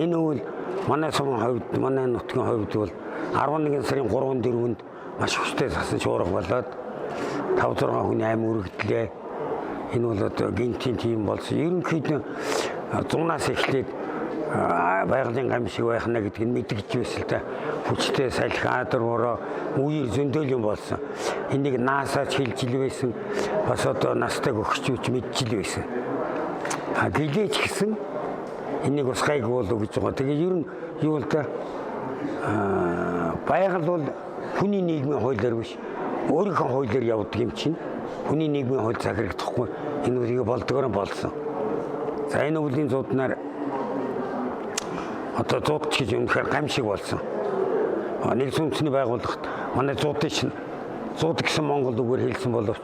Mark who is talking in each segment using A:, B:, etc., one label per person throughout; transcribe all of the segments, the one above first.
A: Энэ үйл манай сумын хувьд, манай нутгийн хувьд бол 11 сарын 3-4-нд маш хүчтэй сасан шуурга болоод 5-6 хүний амь үргэлжлээ. Энэ бол одоо гинтийн тийм болсон. Ерөнхийдөө 100-аас эхлээд байгалийн гамшиг байхна гэдгийг мэдгэж байсан л та. Хүчтэй салхи адарвараа үеэр зөндөл юм болсон. Энийг наасаач хэлж ил байсан. Бас одоо настай өгчүүч мэджил байсан. Гэлээч гэсэн энийг бас гайг болов гэж байгаа. Тэгээ ер нь юу л да байгаль бол хүний нийгмийн хуулиар биш өөрийнхөө хуулиар явдаг юм чинь. Хүний нийгмийн хууль захирагдахгүй энэ үгийг болдгоор болсон. За энэ үлийн зууднаар одоо зуудч гэж үнэхээр гамшиг болсон. Нэгдсэн үндэсний байгууллагт манай зуудын чинь зууд гэсэн монгол үгээр хэлсэн боловч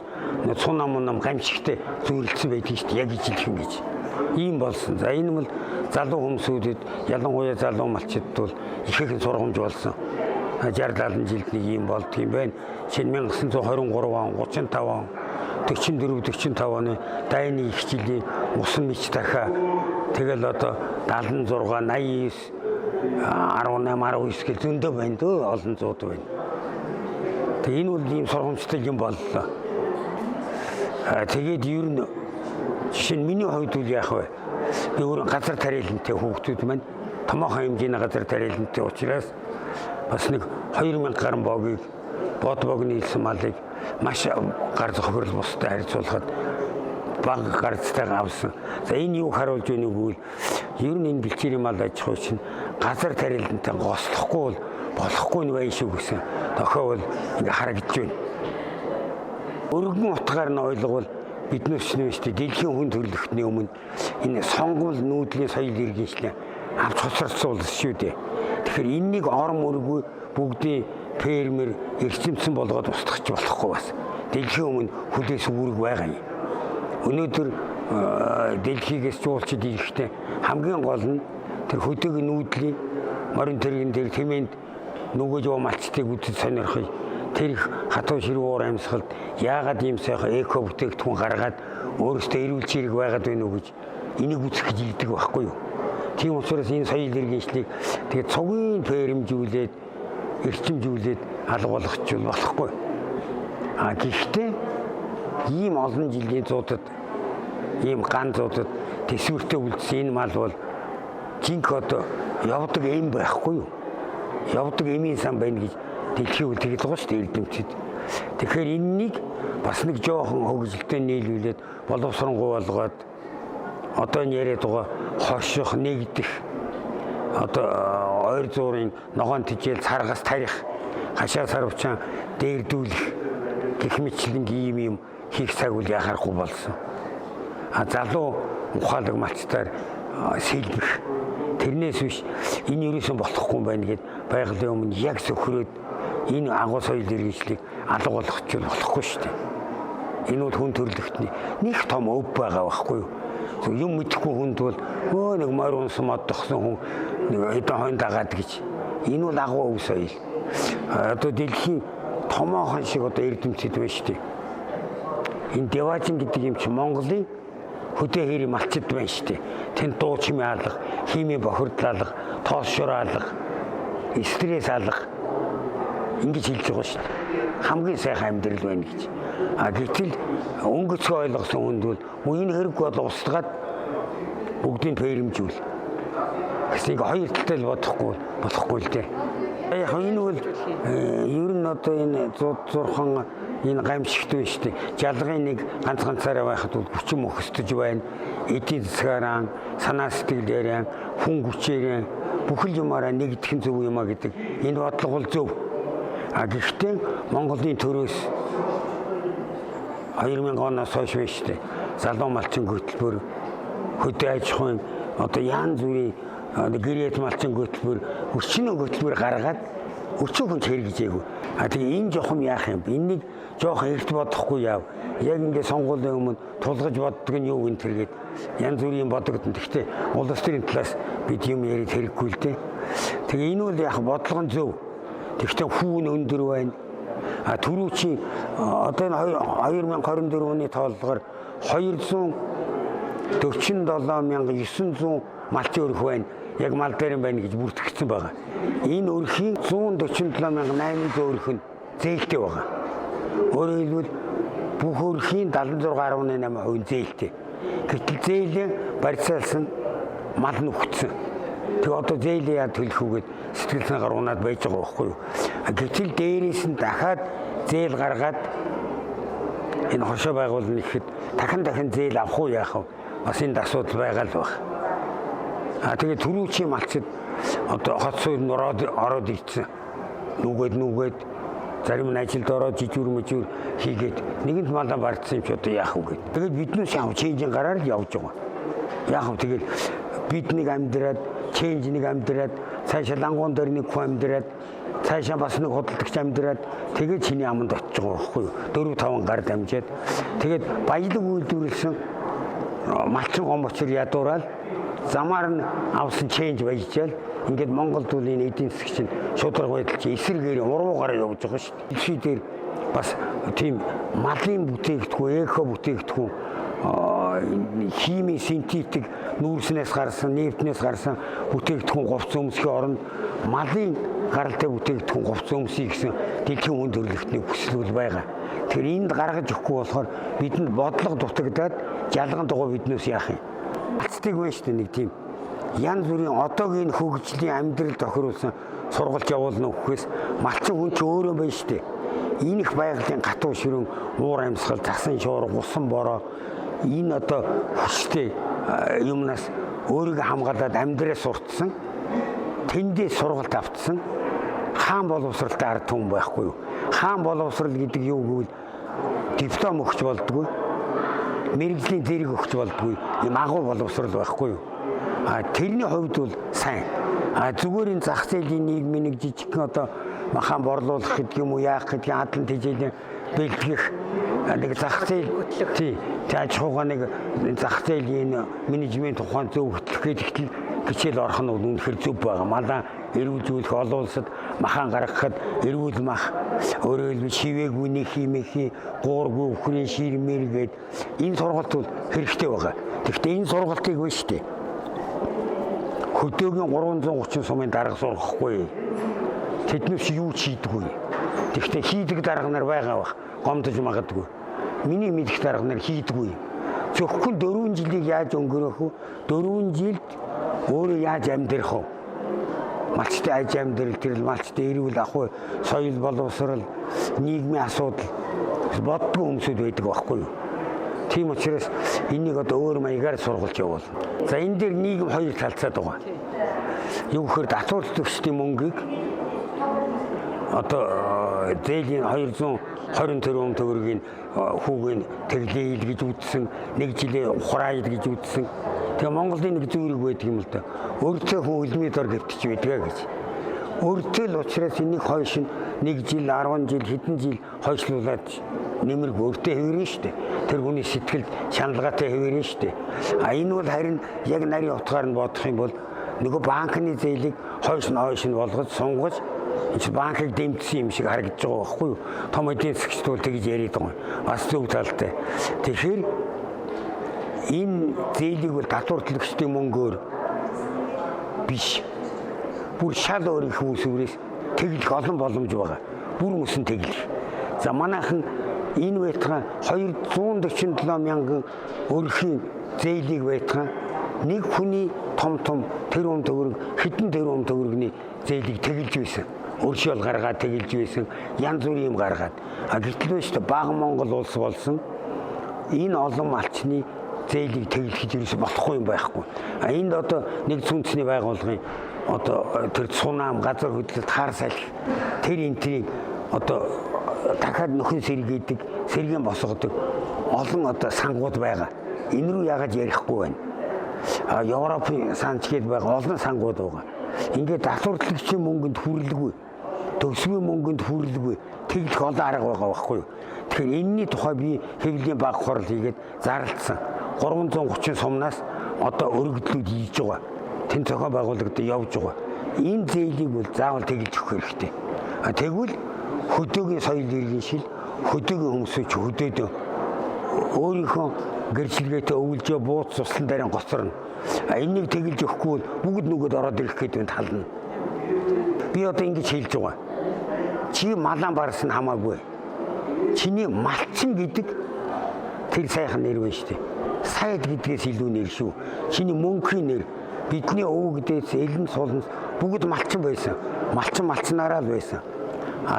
A: цун ам гамшигтай зөвлөсөн байдаг шүү дээ. Яг ижил юм гэж. Ийм болсон. За энэ бол залуу хүмүүсүүдэд ялангуяа залуу малчид бол ихэнх сургамж болсон. 60-70 жилд нэг юм болдго юм байна. Шинэ 1923 он, 35 он, 44, 45 оны дайны их жилийн усан мич дахиа тэгэл одоо 76, 89, 18, 19 гэх зөндөө байна дөө олон зууд байна. Тэгээ энэ бол ийм сургамжтай юм боллоо. Тэгээд ер нь жишээ нь миний хувьд үл яах вэ? Би өөр газар тариалантай хүүхдүүд маань томоохон хэмжээний газар тариалантай учраас бас нэг 2000 гаруй богийг бод богны илсэн малыг маш гар зохирол бустай харьцуулахад бага гарцтайгаа авсан. За энэ юу харуулж байгааг бол ер нь энэ бэлчээрийн мал аж ахуй чинь газар тариалантай гослохгүй бол болохгүй нь байх шүү гэсэн тохиол бол ингээ харагдаж байна. Өргөн утгаар нь ойлгол биднээс нь шүү дээ дэлхийн хүн төрөлхтний өмнө энэ сонгол нүүдлийн соёл иргэншлээ авч хоцорсон бол шүү дээ. Тэгэхээр энэнийг орон мөргүй бүгдийн фермер эрчимсэн болгоод устгах болохгүй бас. Дэлхийн өмнө хүлээс үүрэг байгаа юм. Өнөөдөр дэлхийгээс жуулчид ирэхдээ хамгийн гол нь тэр хөдөг нүүдлийн морин тэрэгэн дээр тэмээнд нөгөө жоо малчтыг үзэж сонирхъя. Тэр хатуу ширүүр амьсгалд яагаад ийм сайхан эко бүтээгдэхүүн гаргаад өөрөөсөө эрүүл чирэг байгаад байна уу гэж энийг үзэх гэж ирдэг байхгүй юу? Тийм учраас энэ соёл иргэншлийг тэгээд цугийн фермжүүлээд эрчимжүүлээд алга болгочихвол болохгүй. Гэхдээ ийм олон жилийн зуудад ийм ган зуудад төсвөртэй үлдсэн энэ мал бол жинк одоо явдаг юм байхгүй юу? Явдаг эмийн сан байна гэж дэлхийн үйл тэгэл байгаа шүү дээ эрдэмтэд. Тэгэхээр энэнийг бас нэг жоохон хөгжилтэй нийлүүлээд боловсронгуй болгоод одоо яриад байгаа хоших нэгдэх одоо ойр зуурын ногоон тижэл царгас тарих хашаа сарвчаан дээрдүүлэх гэх мэтлэн ийм юм хийх цаг үл яхахгүй болсон. Залуу ухаалаг малчтаар сэлбэх тэрнээс биш энэ юусэн болохгүй юм байна гэд байгалийн өмнө яг сөхрөөд энэ агуу соёл иргэншлийг алга болгочих болохгүй шүү дээ. Энэ бол хүн төрөлхтний нэг том өв байгаа байхгүй юу? Юм мэдэхгүй хүнд бол нэг морь унсан моддохсон хүн нэг хэдэн хойно дагаад гэж. Энэ бол агуу өв соёл. Одоо дэлхийн томоохон шиг одоо эрдэмтэд байна шүү дээ. Энэ Деважин гэдэг юм чи Монголын хөдөө хэрэг малчид байна шүү дээ. Тэнд дуу чимээ алга, химийн бохирдол алга, тоос шор алга, стресс алга ингэж хэлж байгаа шүү дээ. Хамгийн сайхан амьдрал байна гэж. Гэтэл өнгөцгөө ойлгосон хүнд бол энэ хэрэггүй бол устгаад бүгдийг фермжүүл. Гэсийг хоёр талтай л бодохгүй болохгүй л дээ. Яг энэ бол ер нь одоо энэ 106 энэ гамшигт байна шүү дээ. Жалгын нэг ганцаараа байхад бол хүчин мөхөсдөж байна. Эдийн засгаараа, санаа сэтгэлээрээ, хүн хүчээрээ бүхэл юмараа нэгдэх зөв юм а гэдэг энэ бодлого бол зөв. Гэхдээ Монголын төрөөс 2000 оноос хойш байна шүү дээ. Залуу малчин хөтөлбөр, хөдөө аж ахуйн одоо янз бүрийн гэрээт малчин хөтөлбөр, өчнөө хөтөлбөр гаргаад өчөө хүн хэрэгжээгүй. Тэгээ энэ жоохон яах юм бэ? Энийг жоохон эрт бодохгүй яав. Яг ингээд сонгуулийн өмнө тулгаж боддог нь юу гэнэ тэргээд янз бүрийн бодогдсон. Гэхдээ улс төрийн талаас бид юм яриад хэрэггүй л дээ. Тэгээ энэ бол яг бодлого нь зөв. Тэгвэл хүүн өндөр байна. Түрүү чи одоо энэ 2024 оны тооллогоор 247,900 малчин өрх байна. яг мал дээр юм байна гэж бүртгэгдсэн байгаа. Энэ өрхийн 147,800 өрх нь зээлтэй байгаа. Өөрөөр хэлбэл бүх өрхийн 76.8% зээлтэй. Гэтэл зээлийн барьцаалсан мал нь өгцөн. Тэг одоо зээлээ яа төлөх үгээд сэтгэл санаагаар унаад байж байгаа байхгүй юу. Гэтэл дээрээс нь дахиад зээл гаргаад энэ хошоо байгуулна гэхэд дахин зээл авах уу яах вэ? Бас энэ асуудал байгаа л баг. Тэгээд түрүүчийн малчид одоо хот суурь ороод ирсэн. Нүгэд зарим нь ажилд ороод жижүүр хийгээд нэгэнт малаа бардсан юм чи одоо яах вэ гээд. Тэгээд биднээс яав ченжин гараар явж байгаа. Яах вэ тэгээд бид нэг амьдраад ченж нэг амьдраад цаашаа лангуун дээр нэг хүн амьдраад цаашаа бас нэг худалдагч амьдраад тэгээд чиний аманд очиж байгаа байхгүй юу. 4-5 гар дамжаад тэгээд баялаг үйлдвэрлэсэн малчин гомбочор ядуураад замаар нь авсан ченж баяжчаал ингээд Монголд үл энэ эдийн засаг чинь шударга байдал чи эсрэгээр уруугаараа явж байгаа шүү дээ. Дэлхий дээр бас тийм малын бүтээгдэхүүн, эко бүтээгдэхүүн, хими синтетик нүүрснээс гарсан, нефтнээс гарсан бүтээгдэхүүн говц өмсөхийн оронд малын гаралтай бүтээгдэхүүн говц өмсөе гэсэн дэлхийн хүн төрөлхтний хүсэл байгаа. Тэгэхээр энд гаргаж өгөхгүй болохоор бидэнд бодлого дутагдаад жалган дугаа биднээс яах юм? Алцдаг байна шүү дээ нэг тийм. Янз бүрийн одоогийн хөгжлийн амьдрал тохируулсан сургалт явуулна гэхээс малчин хүн ч өөрөө байна шүү дээ. Энэ их байгалийн гатуу ширүүн уур амьсгал, засан шуур, гусан бороо энэ одоо хүчтэй юмнаас өөрийгөө хамгаалаад амьдраа суртсан, тэндээ сургалт автсан хаан боловсралтай ард түмэн байхгүй юу? Хаан боловсрал гэдэг юу гэвэл диплом өгч болдгоо, мэрэгжлийн зэрэг өгч болдгоо, юм агуу боловсрал байхгүй юу? Тэрний хувьд бол сайн. Зүгээр энэ зах зээлийн нийгмийн нэг жижигхэн одоо махан борлуулах гэдэг юм уу, яах гэдэг хадлан тэжээлийн бэлтгэх нэг зах зээл тий аж ахуйгаа нэг зах зээлийн менежмент ухаан зөв хөтлөх гэдэг хичээл орох нь үнэхээр зөв байгаа. Малаа эрүүжүүлэх олон улсад махан гаргахад эрүүл мах өөрөөр хэлбэл шивээгүй нэг химээхий гуургүй өхрийн ширмэр гээд энэ сургалт бол хэрэгтэй байгаа. Гэхдээ энэ сургалтыг вэ шүү дээ. Хөдөөгийн 330 сумын дарга сургахгүй. Тэднээс юу ч хийдэггүй. Тэгэхдээ хийдэг дарга нар байгаа бах. Гомдож магадгүй. Миний мэдих дарга нар хийдэггүй. Зөвхөн 4 жилийг яаж өнгөрөөх вэ? 4 жилд өөрөө яаж амьдрах вэ? Малчтай аж амьдрал, тэрл малчтай эрүүл ах, соёл боловсрал, нийгмийн асуудал бодгүй хүмүүсүүд байдаг байхгүй юу? Тийм учраас энийг одоо өөр маягаар сургалж явуул. За энэ дээр нийгэм хоёр талцаад байгаа. Юу гэхээр татвар төлөгчдийн мөнгийг одоо зээлийн 220 тэрбум төгрөгийн хүүгийн тэглээл гэж үзсэн, нэг жилийн ухраал гэж үзсэн. Тэгээ Монголын нэг зүрэг байдаг юм л да. Өөртөө хүн үлмийн дор гэртэж байдгаа гэж. Өөртөө л учраас энийг хойш нэг жил, 10 жил, хэдэн жил хойшлуулад нэмэрг өөртөө хэвэрнэ шүү дээ. Тэр хүний сэтгэлд шаналгаатай хэвэрнэ шүү дээ. Энэ бол харин яг нарийн утгаар нь бодох юм бол нөгөө банкны зээлийг хойш нь болгож сунгаж энэ банкыг дэмжсэн юм шиг харагдаж байгаа байхгүй юу? Том эдийн засгчд бол тэгж яриад байгаа. Бас зөв талтай. Тэгэхээр энэ зээлийг бол татвар төлөгчдийн мөнгөөр биш. Бүр шал өөр их хүмүүсээс тэглэх олон боломж байгаа. Бүр мөсөн тэглэх. За манайхан энэ байтугай 247 мянган өрхийн зээлийг байтугай нэг хүний том тэрбум төгрөг, хэдэн тэрбум төгрөгийн зээлийг тэглэж байсан. Өршөөл гаргаад тэглэж байсан. Янз бүрийн юм гаргаад. Гэтэл биш та бага Монгол улс болсон энэ олон малчны зээлийг тэглэж ерөөс болохгүй юм байхгүй. Энд одоо нэг үндэсний байгууллагын одоо тэр цунам газар хөдлөлт хар салхи тэр энтрийг одоо дахиад нөхөн сэргээдэг, сэргэн босгодог олон одоо сангууд байгаа. Энэ рүү яагаад ярихгүй байна? Европын санч гээд байгаа олон сангууд байгаа. Ингээд татвар төлөгчийн мөнгөнд хүрлэгүй, төгсгөө мөнгөнд хүрлэгүй тэглэх олон арга байгаа байхгүй юу? Тэгэхээр энэний тухай би хэвлэлийн баг хурал хийгээд зарлцсан. 330 сумнаас одоо өргөдлүүд хийж байгаа. Тэн зохион байгуулагад явж байгаа. Энэ зээлийг бол заавал тэглэж өгөх хэрэгтэй. Тэгвэл хөдөөгийн соёл иргэн шил, хөдөөгийн хүмүүсч хөдөөдөө өөрийнхөө гэрчлэгээтэй өвлжөө бууц цуслан дээр гоцорно. Энийг тэгэлж өгөхгүй бол бүгд нөгөөд ороод ирэх гэдэг нь тална. Би одоо ингэж хэлж байгаа. Чи малан барсан хамаагүй. Чиний малчин гэдэг тэр сайхан нэр байна шүү дээ. Сайд гэдгээс илүү нэр шүү. Чиний мөнхийн нэр. Бидний өвөг гэдээс элэн сулнс бүгд малчин байсан. Малчнаараа л байсан.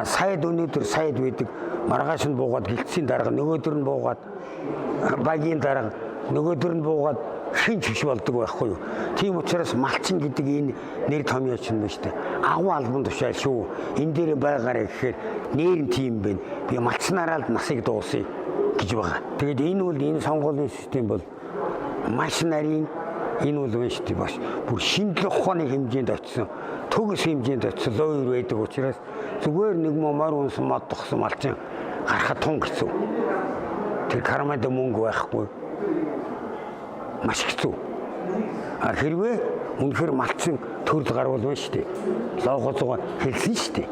A: Сайд өнөөдөр сайд байдаг. Маргааш нь буугаад гэлцсийн дарга нөгөөдөр нь буугаад багийн дарга нөгөөдөр нь буугаад шинж биш болдог байхгүй юу. Тийм учраас малчин гэдэг энэ нэр томьёоч юм байна шүү дээ. Агуу албан тушаал шүү. Энэ дээр байгаарэ гэхээр нэр нь тийм байна. Би малчнаараа л насыг дуусъя гэж байгаа. Тэгээд энэ бол энэ сонгуулийн систем бол маш нарийн энэ бол байна шүү дээ бас. Бүр шинжлэх ухааны хэмжээнд очсон. Төгс хэмжээнд очсон лойр байдаг учраас зүгээр нэг мор унсан мод тогсон малчин гарахад тун хэцүү. Тэр кармад мөнгө байхгүй. Маш хэцүү. Хэрвээ үнэхээр малчин төрөл гарвал байна шүү дээ. Логоцоо хэлсэн шүү дээ.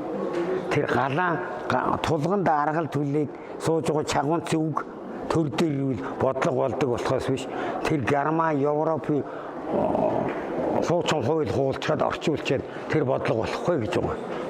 A: Тэр галаа тулганд аргал түлээд сууж байгаа чагуунцын үг төр дээр ирвэл бодлого болдог болохоос биш. Тэр Герман, Европын суучин хууль хуулчаад орчуулчаад тэр бодлого болохгүй гэж байгаа.